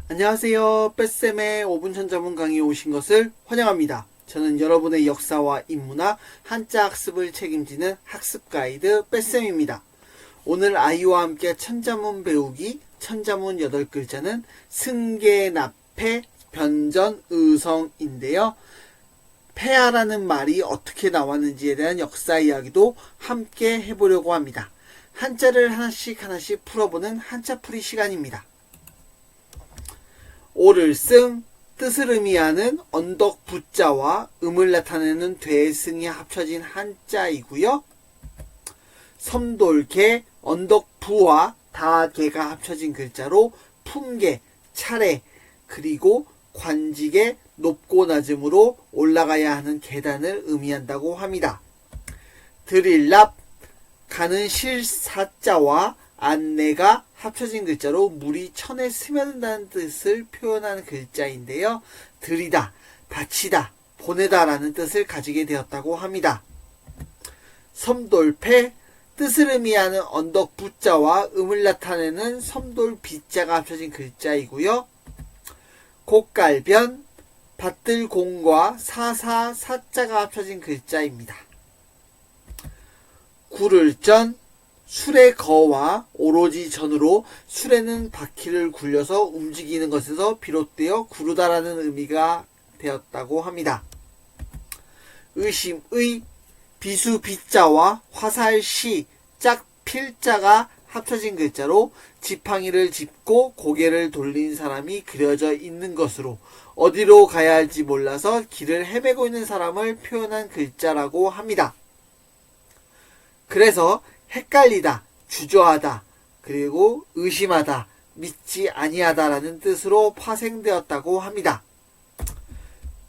안녕하세요. 뺏쌤의 5분 천자문 강의에 오신 것을 환영합니다. 저는 여러분의 역사와 인문학, 한자 학습을 책임지는 학습 가이드 뺏쌤입니다. 오늘 아이와 함께 천자문 배우기 천자문 8글자는 승계, 납패, 변전, 의성인데요. 폐하라는 말이 어떻게 나왔는지에 대한 역사 이야기도 함께 해보려고 합니다. 한자를 하나씩 풀어보는 한자풀이 시간입니다. 오를 승, 뜻을 의미하는 언덕 부자와 음을 나타내는 대승이 합쳐진 한자이고요. 섬돌개, 언덕 부와 다개가 합쳐진 글자로 품계, 차례, 그리고 관직의 높고 낮음으로 올라가야 하는 계단을 의미한다고 합니다. 드릴랍, 가는 실사자와 안내가 합쳐진 글자로 물이 천에 스며든다는 뜻을 표현하는 글자인데요. 들이다, 바치다, 보내다 라는 뜻을 가지게 되었다고 합니다. 섬돌패, 뜻을 의미하는 언덕 부자와 음을 나타내는 섬돌 비자가 합쳐진 글자이고요. 곡갈변, 밭들 공과 사사 사자가 합쳐진 글자입니다. 구를전, 술의 거와 오로지 전으로 술에는 바퀴를 굴려서 움직이는 것에서 비롯되어 구르다라는 의미가 되었다고 합니다. 의심의, 비수 비자와 화살시, 짝 필자가 합쳐진 글자로 지팡이를 짚고 고개를 돌린 사람이 그려져 있는 것으로 어디로 가야 할지 몰라서 길을 헤매고 있는 사람을 표현한 글자라고 합니다. 그래서 헷갈리다, 주저하다, 그리고 의심하다, 믿지 아니하다라는 뜻으로 파생되었다고 합니다.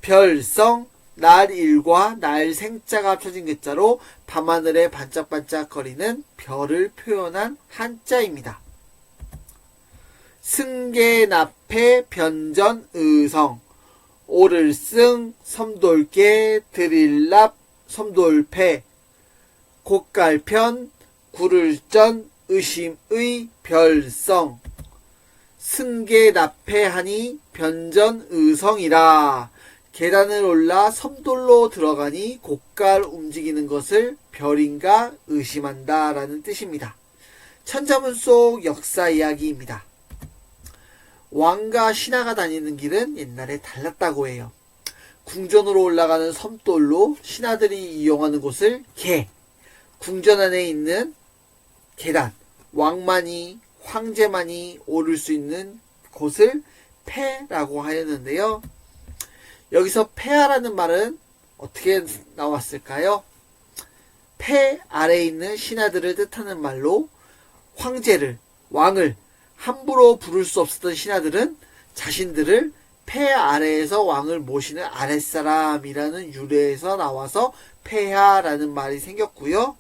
별성, 날일과 날생자가 합쳐진 글자로 밤하늘에 반짝반짝거리는 별을 표현한 한자입니다. 승계, 납패, 변전, 의성, 오를 승, 섬돌개, 드릴랍, 섬돌패, 곡갈편, 구를전, 의심의, 별성, 승계, 납패하니, 변전, 의성이라. 계단을 올라 섬돌로 들어가니 곡갈 움직이는 것을 별인가 의심한다 라는 뜻입니다. 천자문 속 역사 이야기입니다. 왕과 신하가 다니는 길은 옛날에 달랐다고 해요. 궁전으로 올라가는 섬돌로 신하들이 이용하는 곳을 계, 궁전 안에 있는 계단, 왕만이, 황제만이 오를 수 있는 곳을 폐라고 하였는데요. 여기서 폐하라는 말은 어떻게 나왔을까요? 폐 아래에 있는 신하들을 뜻하는 말로 황제를, 왕을 함부로 부를 수 없었던 신하들은 자신들을 폐 아래에서 왕을 모시는 아랫사람이라는 유래에서 나와서 폐하라는 말이 생겼고요.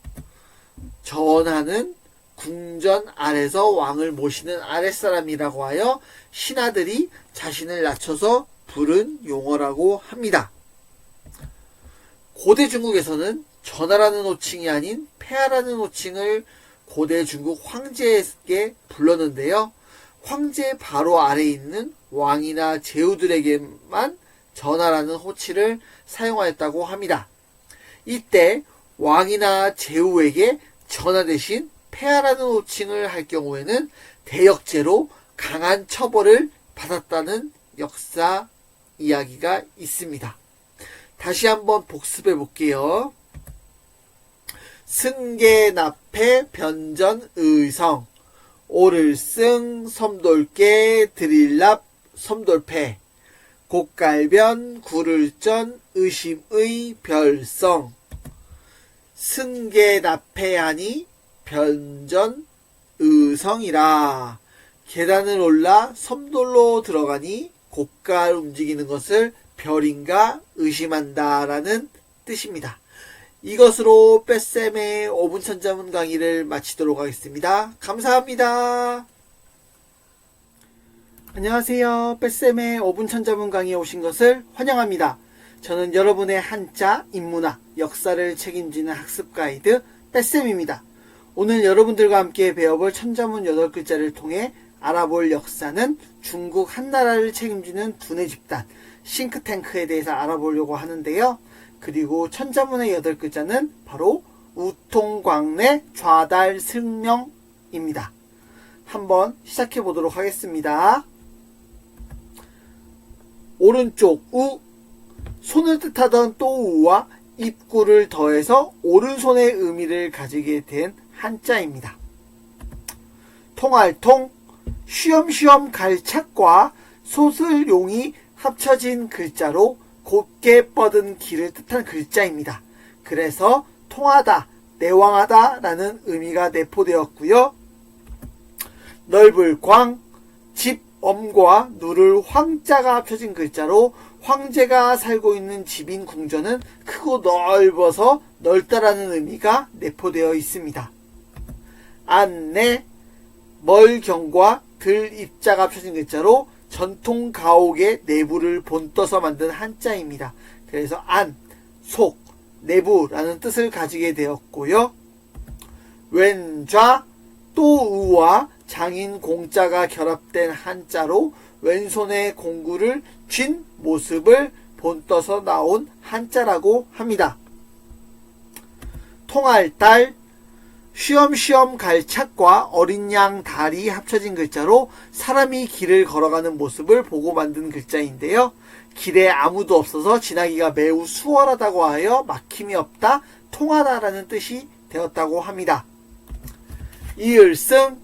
전하는 궁전 아래서 왕을 모시는 아랫사람이라고 하여 신하들이 자신을 낮춰서 부른 용어라고 합니다. 고대 중국에서는 전하라는 호칭이 아닌 폐하라는 호칭을 고대 중국 황제에게 불렀는데요. 황제 바로 아래에 있는 왕이나 제후들에게만 전하라는 호칭을 사용하였다고 합니다. 이때 왕이나 제후에게 전하 대신 폐하라는 호칭을 할 경우에는 대역죄로 강한 처벌을 받았다는 역사 이야기가 있습니다. 다시 한번 복습해 볼게요. 승계, 납패, 변전, 의성, 오를 승, 섬돌개, 드릴랍, 섬돌패, 곡갈변, 구를전, 의심의, 별성, 승계, 납패하니, 변전, 의성이라. 계단을 올라 섬돌로 들어가니 곡갈 움직이는 것을 별인가 의심한다 라는 뜻입니다. 이것으로 뺏쌤의 5분 천자문 강의를 마치도록 하겠습니다. 감사합니다. 안녕하세요. 뺏쌤의 5분 천자문 강의에 오신 것을 환영합니다. 저는 여러분의 한자, 인문학, 역사를 책임지는 학습 가이드 뺏쌤입니다. 오늘 여러분들과 함께 배워볼 천자문 8글자를 통해 알아볼 역사는 중국 한나라를 책임지는 두뇌 집단 싱크탱크에 대해서 알아보려고 하는데요. 그리고 천자문의 8글자는 바로 우통광내 좌달승명입니다. 한번 시작해 보도록 하겠습니다. 오른쪽 우, 손을 뜻하던 또우와 입구를 더해서 오른손의 의미를 가지게 된 한자입니다. 통알통, 쉬엄쉬엄 갈착과 소슬용이 합쳐진 글자로 곱게 뻗은 길을 뜻한 글자입니다. 그래서 통하다, 내왕하다 라는 의미가 내포되었고요. 넓을 광, 집, 엄과 누를 황자가 합쳐진 글자로 황제가 살고 있는 집인 궁전은 크고 넓어서 넓다라는 의미가 내포되어 있습니다. 안내, 멀경과 들, 입자가 합쳐진 글자로 전통 가옥의 내부를 본떠서 만든 한자입니다. 그래서 안, 속, 내부라는 뜻을 가지게 되었고요. 왼좌, 또우와 장인 공자가 결합된 한자로 왼손의 공구를 쥔 모습을 본떠서 나온 한자라고 합니다. 통알달, 쉬엄쉬엄 갈착과 어린 양 달이 합쳐진 글자로 사람이 길을 걸어가는 모습을 보고 만든 글자인데요. 길에 아무도 없어서 지나기가 매우 수월하다고 하여 막힘이 없다, 통하다라는 뜻이 되었다고 합니다. 이을승,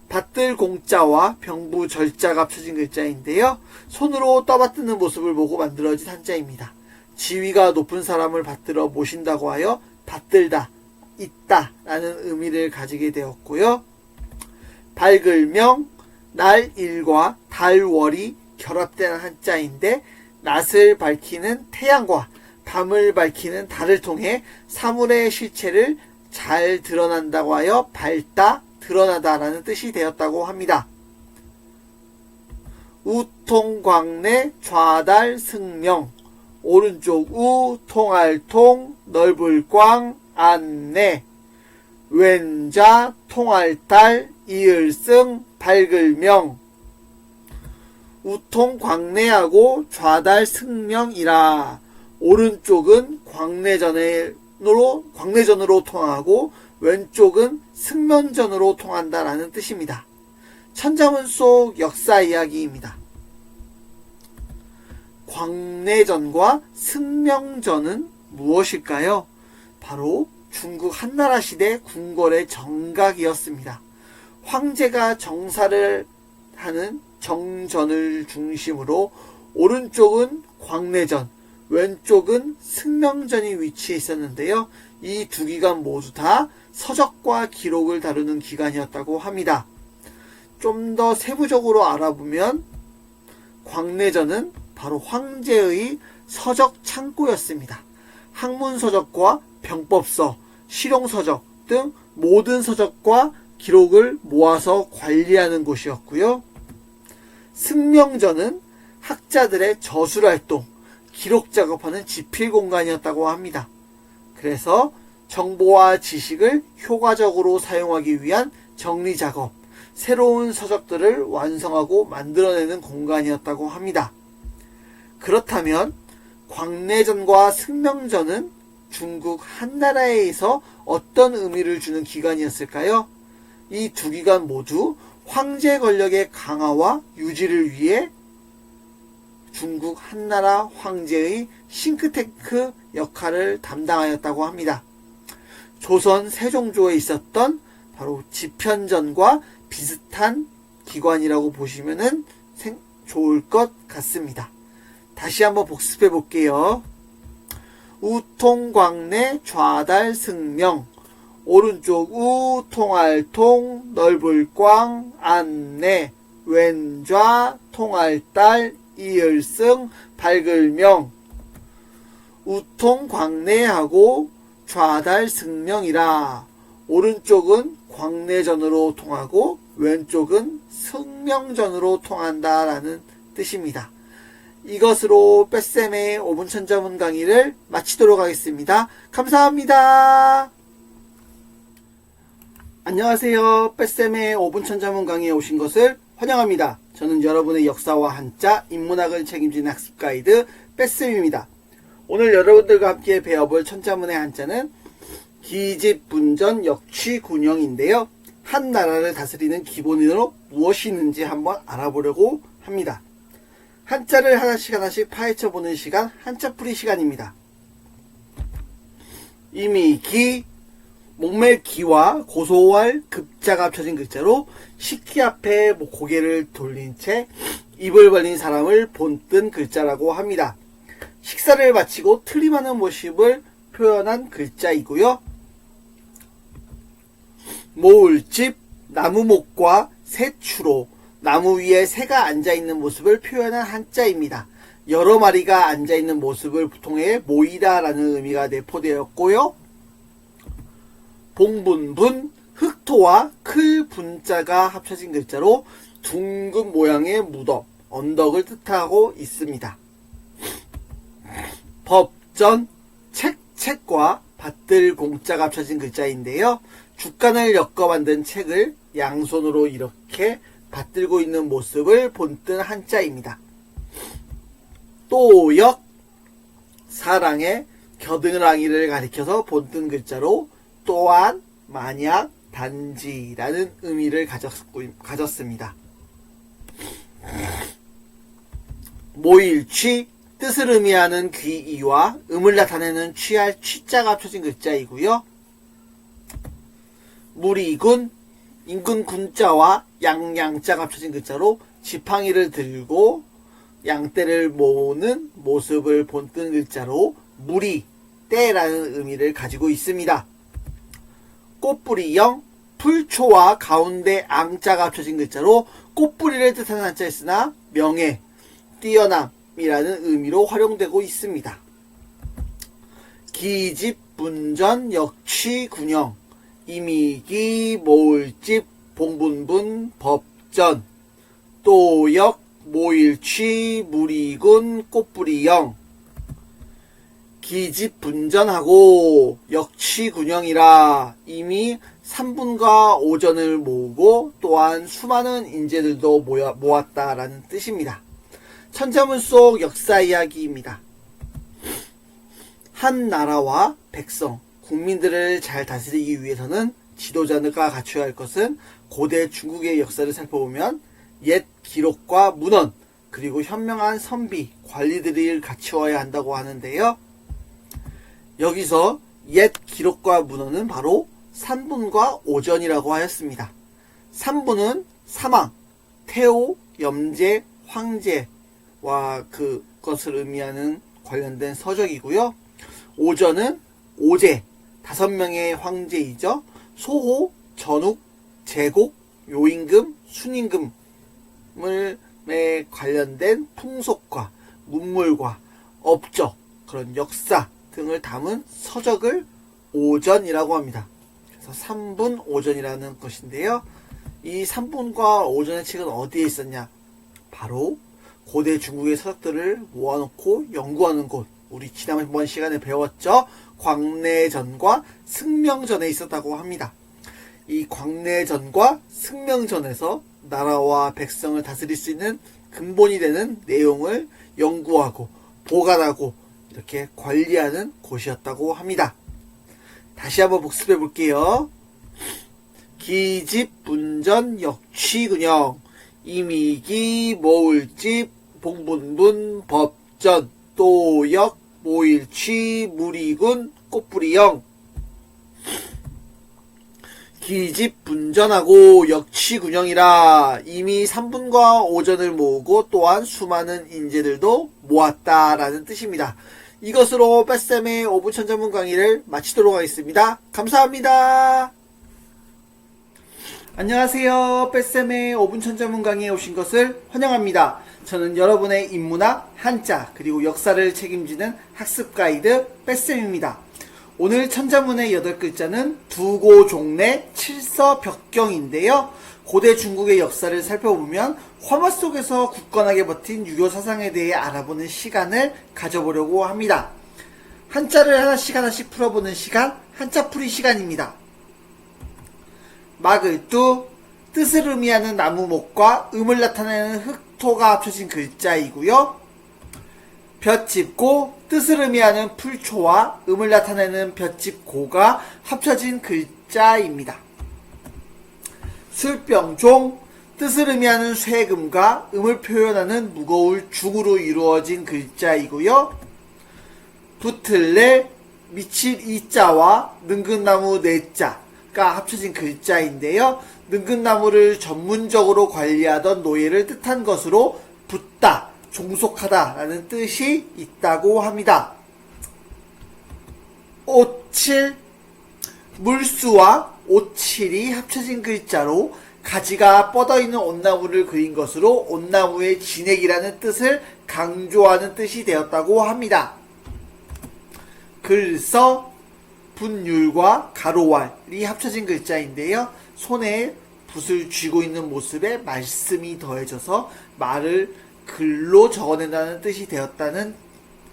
받들 공자와 병부 절자가 합쳐진 글자인데요. 손으로 떠받드는 모습을 보고 만들어진 한자입니다. 지위가 높은 사람을 받들어 모신다고 하여 받들다, 있다 라는 의미를 가지게 되었고요. 밝을명, 날일과 달월이 결합된 한자인데 낮을 밝히는 태양과 밤을 밝히는 달을 통해 사물의 실체를 잘 드러난다고 하여 밝다, 드러나다 라는 뜻이 되었다고 합니다. 우통광내 좌달승명, 오른쪽 우, 통알통, 넓을 광, 안내, 왼좌, 통알달, 이을승, 밝을명. 우통광내하고 좌달승명이라. 오른쪽은 광내전으로 통하고 왼쪽은 승면전으로 통한다라는 뜻입니다. 천자문 속 역사 이야기입니다. 광내전과 승명전은 무엇일까요? 바로 중국 한나라 시대 궁궐의 정각이었습니다. 황제가 정사를 하는 정전을 중심으로 오른쪽은 광내전, 왼쪽은 승명전이 위치해 있었는데요. 이 두 기관 모두 다 서적과 기록을 다루는 기관이었다고 합니다. 좀 더 세부적으로 알아보면 광내전은 바로 황제의 서적 창고였습니다. 학문서적과 병법서, 실용서적 등 모든 서적과 기록을 모아서 관리하는 곳이었고요. 승명전은 학자들의 저술활동, 기록 작업하는 지필 공간이었다고 합니다. 그래서 정보와 지식을 효과적으로 사용하기 위한 정리 작업, 새로운 서적들을 완성하고 만들어내는 공간이었다고 합니다. 그렇다면 광내전과 승명전은 중국 한나라에서 어떤 의미를 주는 기관이었을까요? 이 두 기관 모두 황제 권력의 강화와 유지를 위해 중국 한나라 황제의 싱크탱크 역할을 담당하였다고 합니다. 조선 세종조에 있었던 바로 지편전과 비슷한 기관이라고 보시면 좋을 것 같습니다. 다시 한번 복습해 볼게요. 우통광내 좌달승명, 오른쪽 우, 통알통, 넓을 광, 안내, 왼좌, 통알달, 이을승, 밝을명. 우통광내하고 좌달승명이라. 오른쪽은 광내전으로 통하고 왼쪽은 승명전으로 통한다라는 뜻입니다. 이것으로 뺏쌤의 5분 천자문 강의를 마치도록 하겠습니다. 감사합니다. 안녕하세요. 뺏쌤의 5분 천자문 강의에 오신 것을 환영합니다. 저는 여러분의 역사와 한자, 인문학을 책임지는 학습 가이드 뺏쌤입니다. 오늘 여러분들과 함께 배워볼 천자문의 한자는 기집분전 역취군영인데요. 한 나라를 다스리는 기본으로 무엇이 있는지 한번 알아보려고 합니다. 한자를 하나씩 파헤쳐보는 시간, 한자풀이 시간입니다. 이미 기, 목멜 기와 고소할 급자가 합쳐진 글자로 식기 앞에 고개를 돌린 채 입을 벌린 사람을 본뜬 글자라고 합니다. 식사를 마치고 틀림하는 모습을 표현한 글자이고요. 모을집, 나무목과 새추로 나무 위에 새가 앉아있는 모습을 표현한 한자입니다. 여러 마리가 앉아있는 모습을 통해 모이다 라는 의미가 내포되었고요. 봉분분, 흑토와 클 분자가 합쳐진 글자로 둥근 모양의 무덤, 언덕을 뜻하고 있습니다. 법전, 책과 밭들 공자가 합쳐진 글자인데요. 죽간을 엮어 만든 책을 양손으로 이렇게 받들고 있는 모습을 본뜬 한자입니다. 또역, 사랑의 겨드랑이를 가리켜서 본뜬 글자로 또한, 만약, 단지라는 의미를 가졌습니다. 모일취, 뜻을 의미하는 귀이와 음을 나타내는 취할 취자가 합쳐진 글자이고요. 무리군, 인군 군자와 양자가 합쳐진 글자로 지팡이를 들고 양떼를 모으는 모습을 본뜬 글자로 무리, 떼라는 의미를 가지고 있습니다. 꽃뿌리형, 풀초와 가운데 앙자가 합쳐진 글자로 꽃뿌리를 뜻하는 한자였으나 명예, 뛰어남이라는 의미로 활용되고 있습니다. 기집분전 역취군영, 이미기 모을집 봉분분 법전 또역 모일취 무리군 꽃뿌리형 기집분전하고 역취군영이라 이미 3분과 오전을 모으고 또한 수많은 인재들도 모았다라는 뜻입니다. 천자문 속 역사 이야기입니다. 한 나라와 백성, 국민들을 잘 다스리기 위해서는 지도자가 갖춰야 할 것은 고대 중국의 역사를 살펴보면 옛 기록과 문헌, 그리고 현명한 선비, 관리들을 갖추어야 한다고 하는데요. 여기서 옛 기록과 문헌은 바로 산분과 오전이라고 하였습니다. 산분은 사망, 태오, 염제, 황제와 그것을 의미하는 관련된 서적이고요. 오전은 오제, 5명의 황제이죠. 소호, 전욱, 제곡, 요임금, 순임금에 관련된 풍속과 문물과 업적, 그런 역사 등을 담은 서적을 오전이라고 합니다. 그래서 3분 오전이라는 것인데요. 이 3분과 오전의 책은 어디에 있었냐? 바로 고대 중국의 서적들을 모아놓고 연구하는 곳, 우리 지난번 시간에 배웠죠? 광내전과 승명전에 있었다고 합니다. 이 광내전과 승명전에서 나라와 백성을 다스릴 수 있는 근본이 되는 내용을 연구하고 보관하고 이렇게 관리하는 곳이었다고 합니다. 다시 한번 복습해 볼게요. 기집분전 역취군영, 이미기 모을집 봉분분 법전 또역 모일취 무리군 꽃뿌리형 기집분전하고 역취군영이라 이미 3분과 오전을 모으고 또한 수많은 인재들도 모았다라는 뜻입니다. 이것으로 뺏쌤의 5분 천자문 강의를 마치도록 하겠습니다. 감사합니다. 안녕하세요. 뺏쌤의 5분 천자문 강의에 오신 것을 환영합니다. 저는 여러분의 인문학, 한자, 그리고 역사를 책임지는 학습 가이드 뺏쌤입니다. 오늘 천자문의 8글자는 두고종래 칠서벽경인데요. 고대 중국의 역사를 살펴보면 화마 속에서 굳건하게 버틴 유교 사상에 대해 알아보는 시간을 가져보려고 합니다. 한자를 하나씩 풀어보는 시간, 한자풀이 시간입니다. 마글뚜, 뜻을 의미하는 나무목과 음을 나타내는 흑토가 합쳐진 글자이고요. 볕집고, 뜻을 의미하는 풀초와 음을 나타내는 볕집고가 합쳐진 글자입니다. 술병종, 뜻을 의미하는 쇠금과 음을 표현하는 무거울 중으로 이루어진 글자이고요. 붙을래, 미칠 이자와 능근나무 내자가 합쳐진 글자인데요. 능근나무를 전문적으로 관리하던 노예를 뜻한 것으로 붙다, 종속하다 라는 뜻이 있다고 합니다. 오칠, 물수와 오칠이 합쳐진 글자로 가지가 뻗어있는 온나무를 그린 것으로 온나무의 진액이라는 뜻을 강조하는 뜻이 되었다고 합니다. 글서, 분율과 가로왈이 합쳐진 글자인데요. 손에 붓을 쥐고 있는 모습에 말씀이 더해져서 말을 글로 적어낸다는 뜻이 되었다는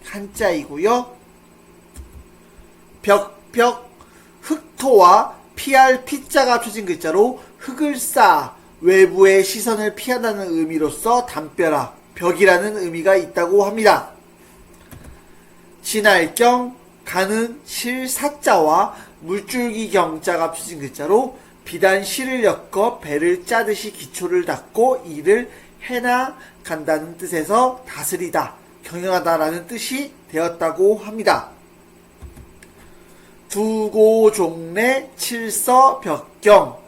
한자이고요. 벽, 흑토와 피할 피자가 합쳐진 글자로 흙을 쌓아 외부의 시선을 피한다는 의미로서 담벼락, 벽이라는 의미가 있다고 합니다. 진할경, 가는 실 사자와 물줄기 경자가 합쳐진 글자로 비단 실을 엮어 배를 짜듯이 기초를 닦고 이를 해나 간다는 뜻에서 다스리다, 경영하다라는 뜻이 되었다고 합니다. 두고종래 칠서벽경,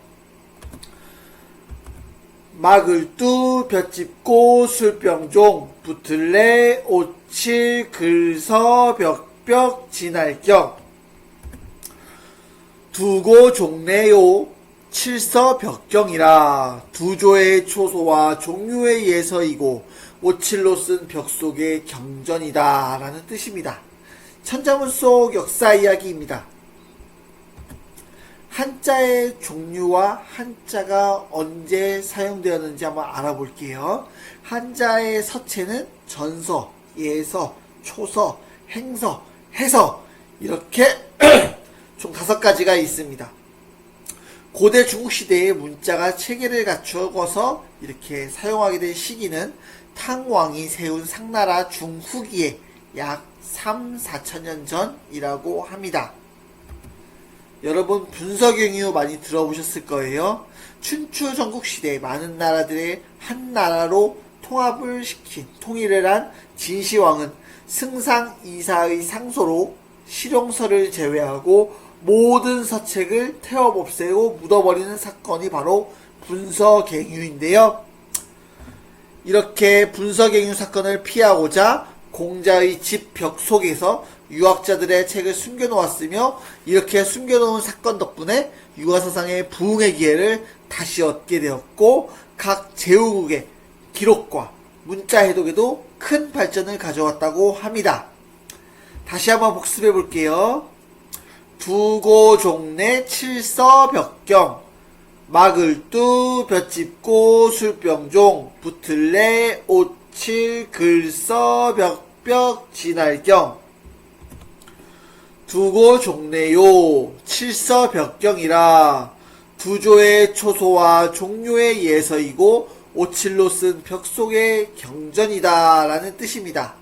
마글뚜, 볕집고, 술병종, 붙을래, 오칠, 글서, 벽, 진할경. 두고종래요, 칠서벽경이라 두조의 초소와 종류의 예서이고 오칠로 쓴 벽 속의 경전이다 라는 뜻입니다. 천자문 속 역사 이야기입니다. 한자의 종류와 한자가 언제 사용되었는지 한번 알아볼게요. 한자의 서체는 전서, 예서, 초서, 행서, 해서 이렇게 총 5가지가 있습니다. 고대 중국 시대에 문자가 체계를 갖추어서 이렇게 사용하게 된 시기는 탕왕이 세운 상나라 중후기에 약 3,4천년 전이라고 합니다. 여러분 분서경유 많이 들어보셨을 거예요. 춘추 전국시대 많은 나라들의 한 나라로 통합을 시킨 통일을 한 진시황은 승상 이사의 상소로 실용서를 제외하고 모든 서책을 태워 없애고 묻어버리는 사건이 바로 분서갱유인데요. 이렇게 분서갱유 사건을 피하고자 공자의 집 벽 속에서 유학자들의 책을 숨겨놓았으며 이렇게 숨겨놓은 사건 덕분에 유화사상의 부흥의 기회를 다시 얻게 되었고 각 제후국의 기록과 문자 해독에도 큰 발전을 가져왔다고 합니다. 다시 한번 복습해 볼게요. 두고종래 칠서벽경, 마글뚜, 볕집고, 술병종, 붙을래, 오칠, 글서, 벽, 진할경. 두고종래요, 칠서벽경이라 두조의 초소와 종류의 예서이고 오칠로 쓴 벽 속의 경전이다 라는 뜻입니다.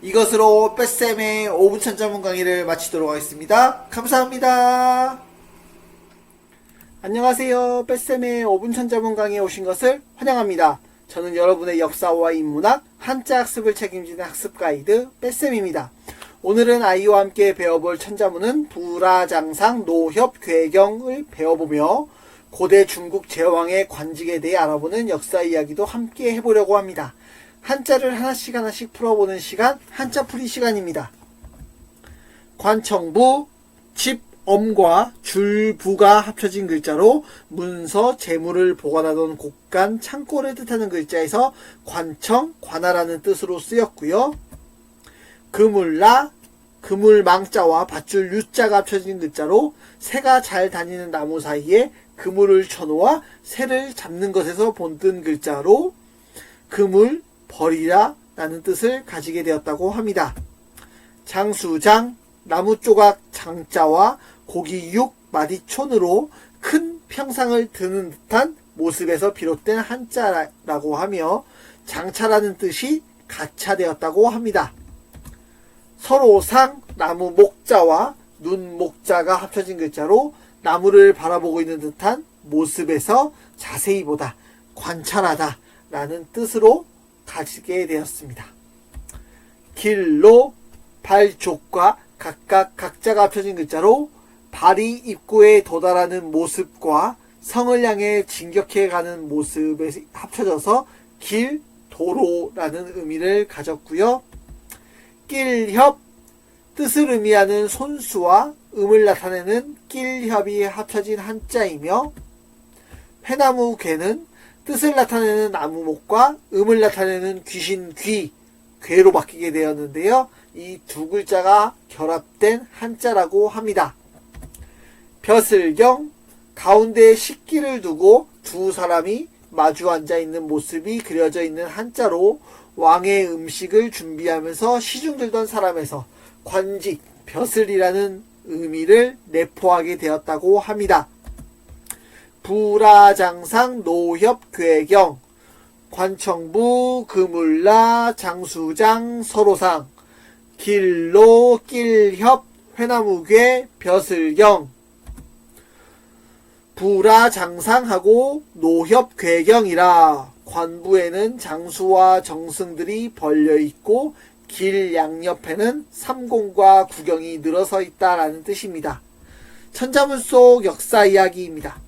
이것으로 뺏쌤의 5분 천자문 강의를 마치도록 하겠습니다. 감사합니다. 안녕하세요. 뺏쌤의 5분 천자문 강의에 오신 것을 환영합니다. 저는 여러분의 역사와 인문학, 한자 학습을 책임지는 학습 가이드 뺏쌤입니다. 오늘은 아이와 함께 배워볼 천자문은 부라장상 노협 괴경을 배워보며 고대 중국 제왕의 관직에 대해 알아보는 역사 이야기도 함께 해보려고 합니다. 한자를 하나씩 풀어보는 시간, 한자풀이 시간입니다. 관청부, 집, 엄과 줄부가 합쳐진 글자로 문서, 재물을 보관하던 곳간, 창고를 뜻하는 글자에서 관청, 관하라는 뜻으로 쓰였고요. 그물라, 그물망자와 밧줄 유자가 합쳐진 글자로 새가 잘 다니는 나무 사이에 그물을 쳐놓아 새를 잡는 것에서 본뜬 글자로 그물, 버리라 라는 뜻을 가지게 되었다고 합니다. 장수장, 나무조각 장자와 고기육, 마디촌으로 큰 평상을 드는 듯한 모습에서 비롯된 한자라고 하며 장차라는 뜻이 가차되었다고 합니다. 서로상 나무 목자와 눈 목자가 합쳐진 글자로 나무를 바라보고 있는 듯한 모습에서 자세히 보다, 관찰하다 라는 뜻으로 가지게 되었습니다. 길로 발족과 각각 각자가 합쳐진 글자로 발이 입구에 도달하는 모습과 성을 향해 진격해 가는 모습에 합쳐져서 길, 도로라는 의미를 가졌고요. 낄협, 뜻을 의미하는 손수와 음을 나타내는 낄협이 합쳐진 한자이며, 회나무 괴는 뜻을 나타내는 나무목과 음을 나타내는 귀신 귀, 괴로 바뀌게 되었는데요. 이 두 글자가 결합된 한자라고 합니다. 벼슬경, 가운데에 식기를 두고 두 사람이 마주 앉아 있는 모습이 그려져 있는 한자로 왕의 음식을 준비하면서 시중들던 사람에서 관직, 벼슬이라는 의미를 내포하게 되었다고 합니다. 부라장상 노협괴경, 관청부 그물라 장수장 서로상, 길로 낄협 회나무괴 벼슬경. 부라장상하고 노협괴경이라, 관부에는 장수와 정승들이 벌려있고 길 양옆에는 삼공과 구경이 늘어서 있다라는 뜻입니다. 천자문 속 역사 이야기입니다.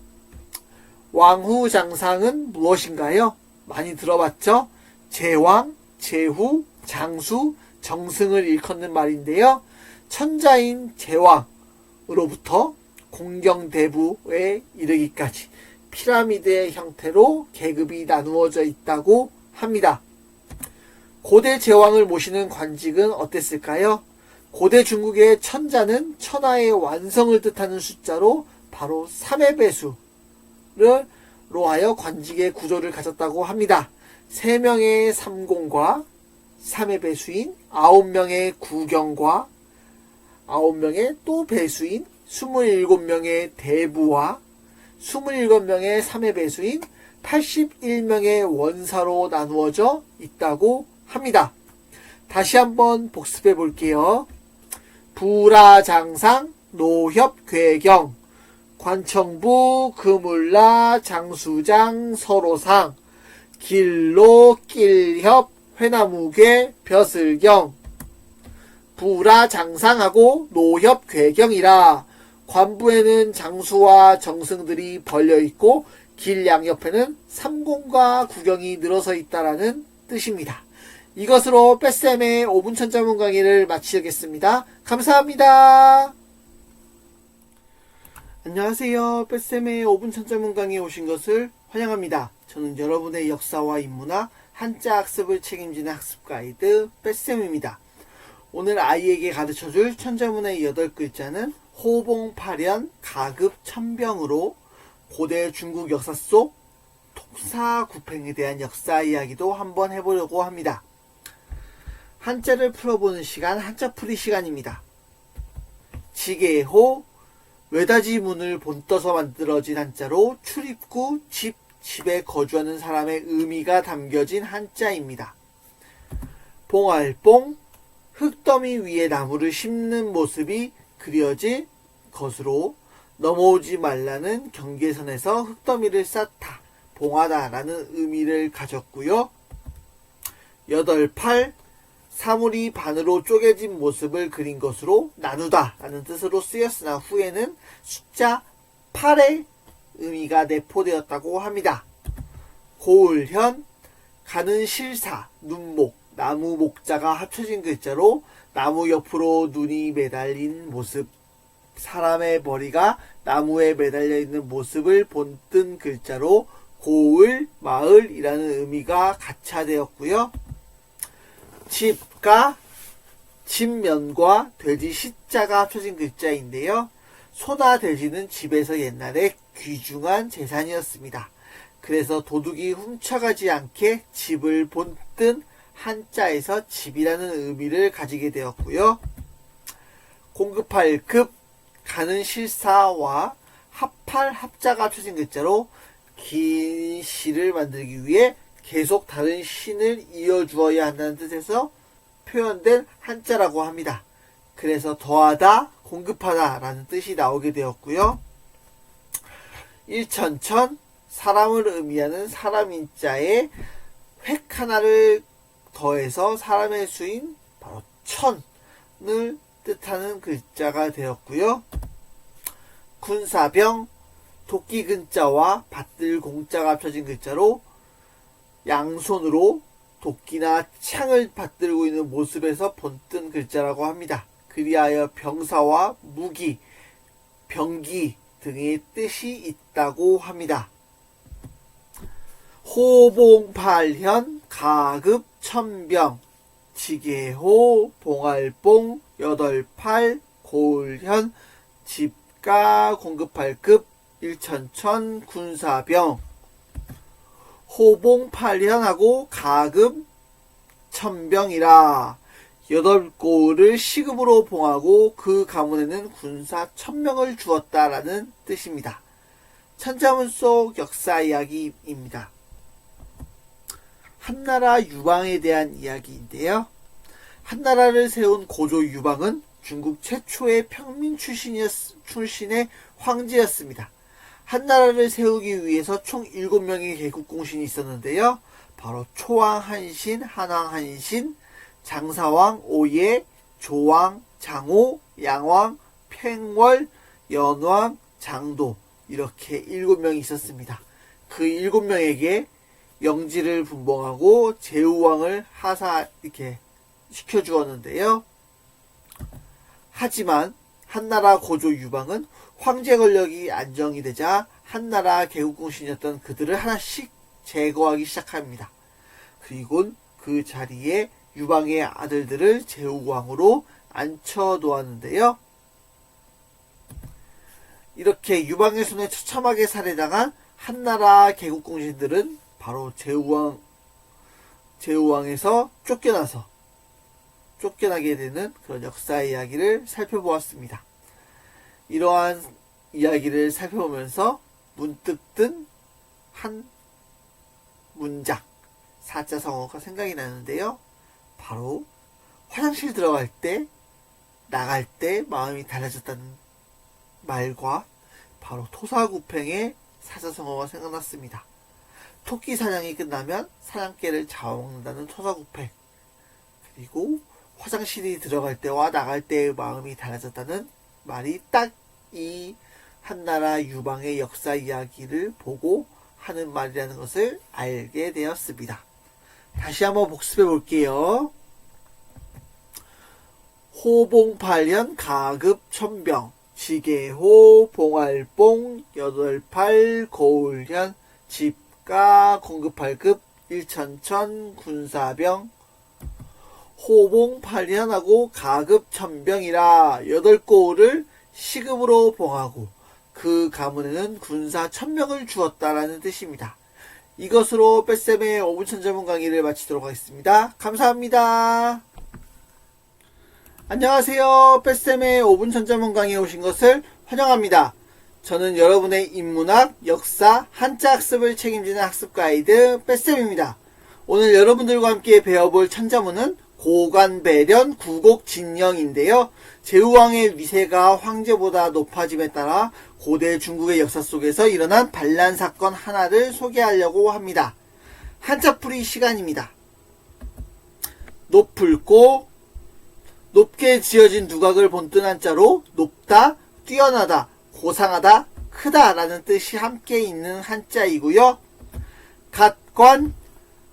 왕후장상은 무엇인가요? 많이 들어봤죠? 제왕, 제후, 장수, 정승을 일컫는 말인데요. 천자인 제왕으로부터 공경대부에 이르기까지 피라미드의 형태로 계급이 나누어져 있다고 합니다. 고대 제왕을 모시는 관직은 어땠을까요? 고대 중국의 천자는 천하의 완성을 뜻하는 숫자로 바로 3의 배수를 로하여 관직의 구조를 가졌다고 합니다. 3명의 삼공과 3의 배수인 9명의 구경과 9명의 또 배수인 27명의 대부와 27명의 3의 배수인 81명의 원사로 나누어져 있다고 합니다. 다시 한번 복습해 볼게요. 부라장상 노협괴경, 관청부 그물라 장수장 서로상, 길로 낄협 회나무괴 벼슬경. 부라장상하고 노협괴경이라, 관부에는 장수와 정승들이 벌려있고 길 양옆에는 삼공과 구경이 늘어서 있다라는 뜻입니다. 이것으로 뺏쌤의 5분 천자문 강의를 마치겠습니다. 감사합니다. 안녕하세요. 뺏쌤의 5분 천자문 강의에 오신 것을 환영합니다. 저는 여러분의 역사와 인문화, 한자 학습을 책임지는 학습 가이드 뺏쌤입니다. 오늘 아이에게 가르쳐줄 천자문의 8글자는 호봉파련 가급 천병으로 고대 중국 역사 속 토사구팽에 대한 역사 이야기도 한번 해보려고 합니다. 한자를 풀어보는 시간, 한자풀이 시간입니다. 지계호, 외다지 문을 본떠서 만들어진 한자로 출입구, 집에 거주하는 사람의 의미가 담겨진 한자입니다. 봉알봉, 흙더미 위에 나무를 심는 모습이 그려진 것으로 넘어오지 말라는 경계선에서 흙더미를 쌓다, 봉하다 라는 의미를 가졌고요. 8팔, 사물이 반으로 쪼개진 모습을 그린 것으로 나누다 라는 뜻으로 쓰였으나 후에는 숫자 8의 의미가 내포되었다고 합니다. 고을현, 가는 실사, 눈목, 나무 목자가 합쳐진 글자로 나무 옆으로 눈이 매달린 모습, 사람의 머리가 나무에 매달려 있는 모습을 본뜬 글자로 고을, 마을이라는 의미가 가차되었고요. 집가, 집면과 돼지 시자가 합쳐진 글자인데요. 소나 돼지는 집에서 옛날에 귀중한 재산이었습니다. 그래서 도둑이 훔쳐가지 않게 집을 본뜬 한자에서 집이라는 의미를 가지게 되었고요. 공급할 급, 가는 실사와 합할 팔 합자가 합쳐진 글자로 긴 시를 만들기 위해 계속 다른 신을 이어주어야 한다는 뜻에서 표현된 한자라고 합니다. 그래서 더하다, 공급하다 라는 뜻이 나오게 되었고요. 일천천, 사람을 의미하는 사람인자에 획 하나를 더해서 사람의 수인 바로 천을 뜻하는 글자가 되었고요. 군사병, 도끼 근자와 받들 공자가 합쳐진 글자로 양손으로 도끼나 창을 받들고 있는 모습에서 본뜬 글자라고 합니다. 그리하여 병사와 무기, 병기 등의 뜻이 있다고 합니다. 호봉팔현, 가급, 천병, 지게호, 봉알봉, 여덟팔, 고을현, 집가, 공급팔급, 일천천, 군사병. 호봉팔현하고 가급, 천병이라 8고을을 시급으로 봉하고 그 가문에는 군사 1000명을 주었다라는 뜻입니다. 천자문 속 역사 이야기입니다. 한나라 유방에 대한 이야기인데요. 한나라를 세운 고조 유방은 중국 최초의 평민 출신의 황제였습니다. 한나라를 세우기 위해서 총 7명의 개국공신이 있었는데요. 바로 초왕 한신, 한왕 한신, 장사왕 오예, 조왕, 장호, 양왕, 팽월, 연왕, 장도 이렇게 7명이 있었습니다. 그 7명에게 영지를 분봉하고 제후왕을 이렇게 시켜주었는데요. 하지만 한나라 고조 유방은 황제 권력이 안정이 되자 한나라 개국공신이었던 그들을 하나씩 제거하기 시작합니다. 그리고 그 자리에 유방의 아들들을 제후왕으로 앉혀놓았는데요. 이렇게 유방의 손에 처참하게 살해당한 한나라 개국공신들은 바로 제후왕에서 쫓겨나게 되는 그런 역사 이야기를 살펴보았습니다. 이러한 이야기를 살펴보면서 문득 든 한 문장, 사자성어가 생각이 나는데요. 바로 화장실 들어갈 때, 나갈 때 마음이 달라졌다는 말과 바로 토사구팽의 사자성어가 생각났습니다. 토끼 사냥이 끝나면 사냥개를 잡아먹는다는 토사구팽, 그리고 화장실이 들어갈 때와 나갈 때의 마음이 달라졌다는 말이 딱 이 한나라 유방의 역사 이야기를 보고 하는 말이라는 것을 알게 되었습니다. 다시 한번 복습해 볼게요. 호봉팔현, 가급, 천병, 지게호, 봉알봉, 여덟팔, 고을현, 집가, 공급팔급, 일천천, 군사병. 호봉팔현하고 가급, 천병이라 8고을을 시급으로 봉하고 그 가문에는 군사 1000명을 주었다라는 뜻입니다. 이것으로 뺄셈의 5분 천자문 강의를 마치도록 하겠습니다. 감사합니다. 안녕하세요. 뺄셈의 5분 천자문 강의에 오신 것을 환영합니다. 저는 여러분의 인문학, 역사, 한자 학습을 책임지는 학습 가이드 뺄셈입니다. 오늘 여러분들과 함께 배워볼 천자문은 고관배련 구곡진영인데요. 제후왕의 위세가 황제보다 높아짐에 따라 고대 중국의 역사 속에서 일어난 반란 사건 하나를 소개하려고 합니다. 한자풀이 시간입니다. 높을고, 높게 지어진 누각을 본뜬 한자로 높다, 뛰어나다, 고상하다, 크다 라는 뜻이 함께 있는 한자이고요. 갓관,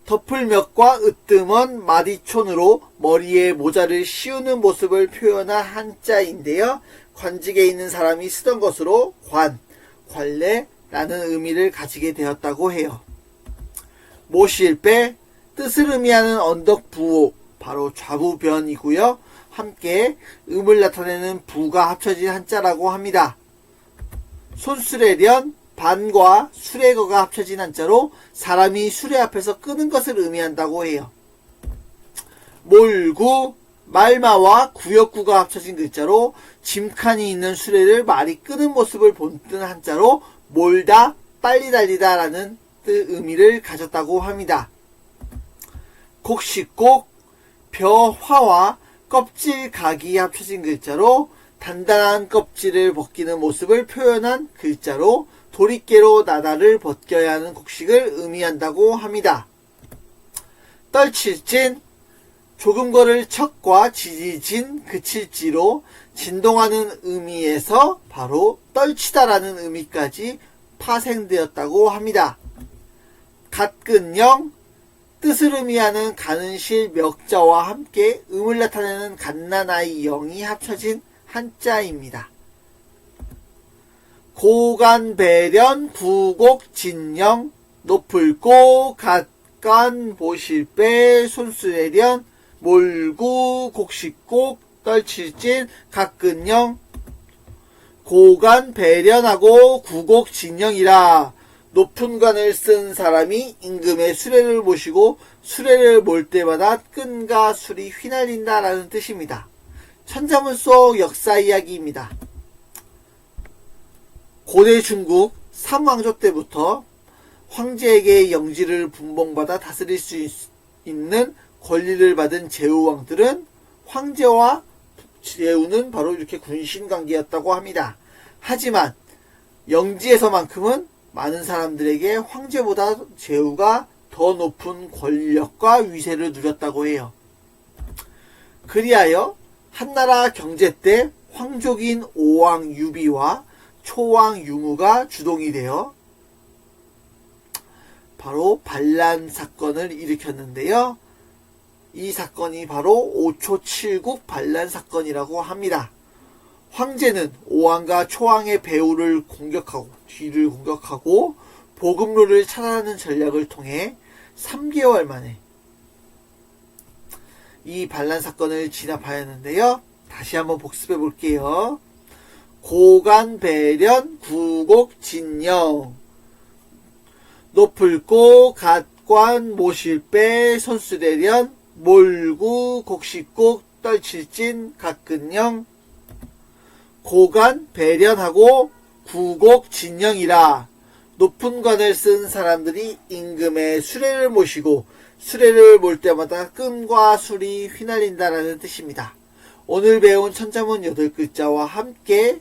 덮을 몇과 으뜸한 마디촌으로 머리에 모자를 씌우는 모습을 표현한 한자인데요. 관직에 있는 사람이 쓰던 것으로 관례라는 의미를 가지게 되었다고 해요. 모실배, 뜻을 의미하는 언덕 부호, 바로 좌부변이고요. 함께 음을 나타내는 부가 합쳐진 한자라고 합니다. 손수레련, 반과 수레거가 합쳐진 한자로 사람이 수레 앞에서 끄는 것을 의미한다고 해요. 몰구, 말마와 구역구가 합쳐진 글자로 짐칸이 있는 수레를 말이 끄는 모습을 본뜬 한자로 몰다, 빨리 달리다 라는 의미를 가졌다고 합니다. 곡식곡, 벼화와 껍질 각이 합쳐진 글자로 단단한 껍질을 벗기는 모습을 표현한 글자로 도리깨로 나다를 벗겨야 하는 곡식을 의미한다고 합니다. 떨칠진, 조금 걸을 척과 지지진, 그칠지로 진동하는 의미에서 바로 떨치다라는 의미까지 파생되었다고 합니다. 갓근영, 뜻을 의미하는 가는실 멱자와 함께 음을 나타내는 갓나나이 영이 합쳐진 한자입니다. 고간배련, 구곡진영, 높을고, 갓간, 보실배, 손수레련, 몰구, 곡식곡, 떨칠진, 갓근영, 고간 배련하고 구곡진영이라 높은 관을 쓴 사람이 임금의 수레를 모시고 수레를 몰 때마다 끈과 술이 휘날린다 라는 뜻입니다. 천자문 속 역사 이야기입니다. 고대 중국 삼왕조 때부터 황제에게 영지를 분봉받아 다스릴 수 있는 권리를 받은 제후왕들은 황제와 제후는 바로 이렇게 군신관계였다고 합니다. 하지만 영지에서만큼은 많은 사람들에게 황제보다 제후가 더 높은 권력과 위세를 누렸다고 해요. 그리하여 한나라 경제 때 황족인 오왕 유비와 초왕 유무가 주동이 되어 바로 반란 사건을 일으켰는데요. 이 사건이 바로 오초칠국 반란 사건이라고 합니다. 황제는 오왕과 초왕의 배후를 공격하고 뒤를 공격하고 보급로를 차단하는 전략을 통해 3개월 만에 이 반란 사건을 진압하였는데요. 다시 한번 복습해 볼게요. 고간배련, 구곡진영, 높을고, 갓관, 모실배, 손수레련, 몰구, 곡식곡, 떨칠진, 갓근영, 고간, 배련하고 구곡진영이라 높은 관을 쓴 사람들이 임금의 수레를 모시고 수레를 몰 때마다 끈과 술이 휘날린다라는 뜻입니다. 오늘 배운 천자문 8글자와 함께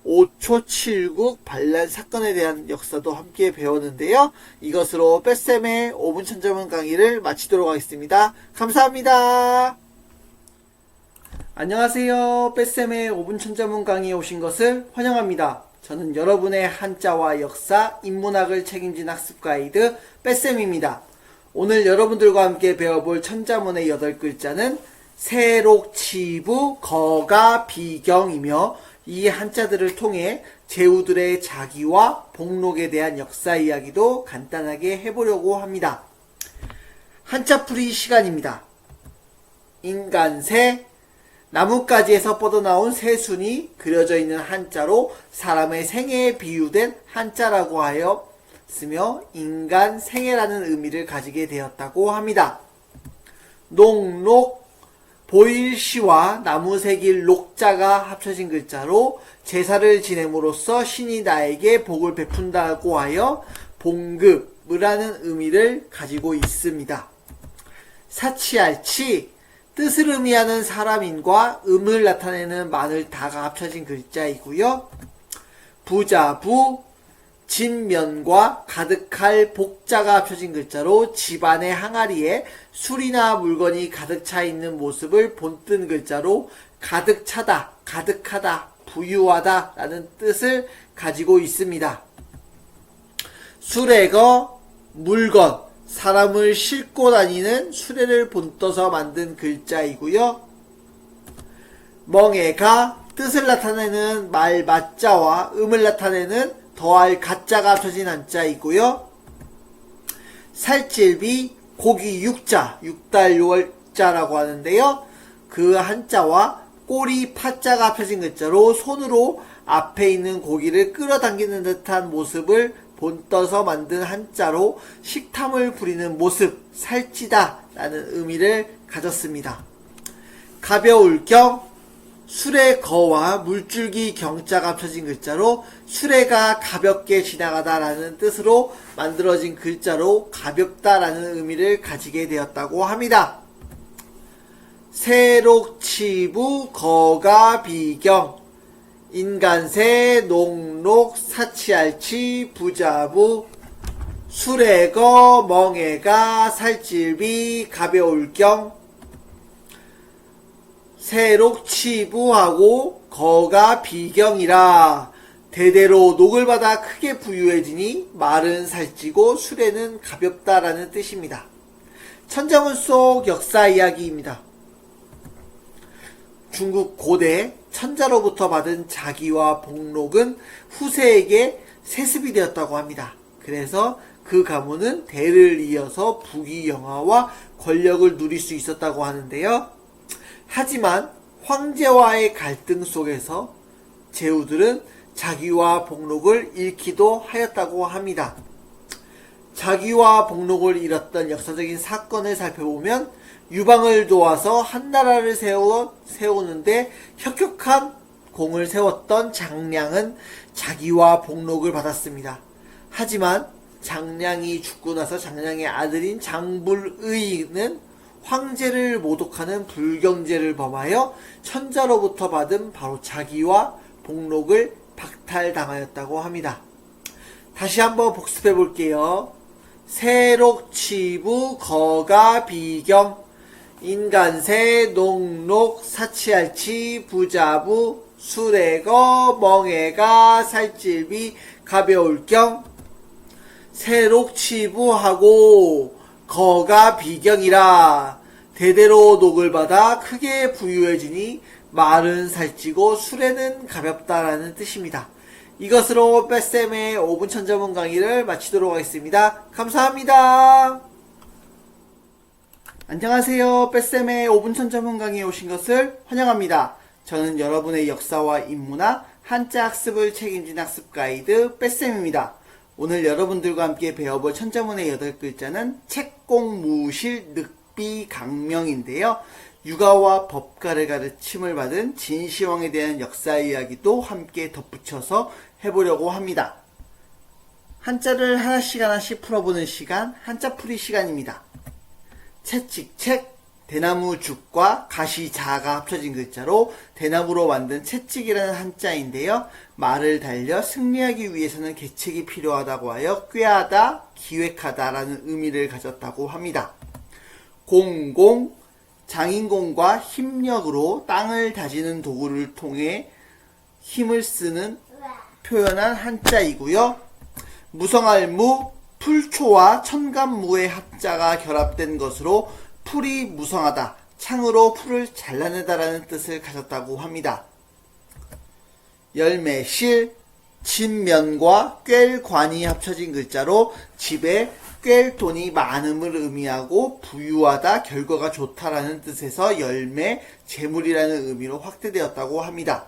5초7국 반란 사건에 대한 역사도 함께 배웠는데요. 이것으로 뺏쌤의 5분 천자문 강의를 마치도록 하겠습니다. 감사합니다. 안녕하세요. 뺏쌤의 5분 천자문 강의에 오신 것을 환영합니다. 저는 여러분의 한자와 역사, 인문학을 책임진 학습 가이드 뺏쌤입니다. 오늘 여러분들과 함께 배워볼 천자문의 8글자는 세록치부, 거가, 비경이며 이 한자들을 통해 제후들의 자기와 복록에 대한 역사 이야기도 간단하게 해보려고 합니다. 한자풀이 시간입니다. 인간새, 나뭇가지에서 뻗어나온 새순이 그려져 있는 한자로 사람의 생애에 비유된 한자라고 하여 쓰며 인간 생애라는 의미를 가지게 되었다고 합니다. 농록, 보일시와 나무새길 녹자가 합쳐진 글자로 제사를 지냄으로써 신이 나에게 복을 베푼다고 하여 봉급이라는 의미를 가지고 있습니다. 사치알치, 뜻을 의미하는 사람인과 음을 나타내는 마늘 다가 합쳐진 글자이고요. 부자부, 진면과 가득할 복자가 합쳐진 글자로 집안의 항아리에 술이나 물건이 가득 차 있는 모습을 본뜬 글자로 가득 차다, 가득하다, 부유하다 라는 뜻을 가지고 있습니다. 수레거, 물건, 사람을 싣고 다니는 수레를 본떠서 만든 글자이고요. 멍에가, 뜻을 나타내는 말 맞자와 음을 나타내는 더할 가자가 합쳐진 한자이고요. 살찔비, 고기 육자, 육달 요월자라고 하는데요. 그 한자와 꼬리 파자가 합쳐진 글자로 손으로 앞에 있는 고기를 끌어당기는 듯한 모습을 본떠서 만든 한자로 식탐을 부리는 모습, 살찌다 라는 의미를 가졌습니다. 가벼울 경, 수레 거와 물줄기 경자가 합쳐진 글자로 수레가 가볍게 지나가다 라는 뜻으로 만들어진 글자로 가볍다 라는 의미를 가지게 되었다고 합니다. 새록치부 거가 비경, 인간새 농록 사치알치 부자부, 수레거 멍해가 살찔비 가벼울 경, 새록치부하고 거가 비경이라 대대로 녹을 받아 크게 부유해지니 말은 살찌고 수레는 가볍다라는 뜻입니다. 천자문 속 역사 이야기입니다. 중국 고대 천자로부터 받은 자기와 복록은 후세에게 세습이 되었다고 합니다. 그래서 그 가문은 대를 이어서 부귀영화와 권력을 누릴 수 있었다고 하는데요. 하지만 황제와의 갈등 속에서 제후들은 자기와 복록을 잃기도 하였다고 합니다. 자기와 복록을 잃었던 역사적인 사건을 살펴보면 유방을 도와서 한나라를 세우는데 혁혁한 공을 세웠던 장량은 자기와 복록을 받았습니다. 하지만 장량이 죽고 나서 장량의 아들인 장불의는 황제를 모독하는 불경제를 범하여 천자로부터 받은 바로 자기와 복록을 박탈당하였다고 합니다. 다시 한번 복습해 볼게요. 새록치부 거가 비경, 인간새 농록 사치알치 부자부, 수레거 멍해가 살찔비 가벼울 경, 새록치부하고 거가 비경이라 대대로 녹을 받아 크게 부유해지니 말은 살찌고 수레는 가볍다라는 뜻입니다. 이것으로 뺏쌤의 5분 천자문 강의를 마치도록 하겠습니다. 감사합니다. 안녕하세요. 뺏쌤의 5분 천자문 강의에 오신 것을 환영합니다. 저는 여러분의 역사와 인문학, 한자 학습을 책임진 학습 가이드 뺏쌤입니다. 오늘 여러분들과 함께 배워볼 천자문의 8글자는 책공무실 늑비강명인데요. 육아와 법가를 가르침을 받은 진시황에 대한 역사 이야기도 함께 덧붙여서 해보려고 합니다. 한자를 하나씩 풀어보는 시간, 한자풀이 시간입니다. 채찍책, 대나무 죽과 가시자가 합쳐진 글자로 대나무로 만든 채찍이라는 한자인데요. 말을 달려 승리하기 위해서는 계책이 필요하다고 하여 꾀하다, 기획하다 라는 의미를 가졌다고 합니다. 공공, 장인공과 힘력으로 땅을 다지는 도구를 통해 힘을 쓰는 표현한 한자이고요. 무성할무, 풀초와 천간무의 합자가 결합된 것으로 풀이 무성하다, 창으로 풀을 잘라내다라는 뜻을 가졌다고 합니다. 열매실, 진면과 꿰관이 합쳐진 글자로 집에 꿰 돈이 많음을 의미하고 부유하다, 결과가 좋다라는 뜻에서 열매, 재물이라는 의미로 확대되었다고 합니다.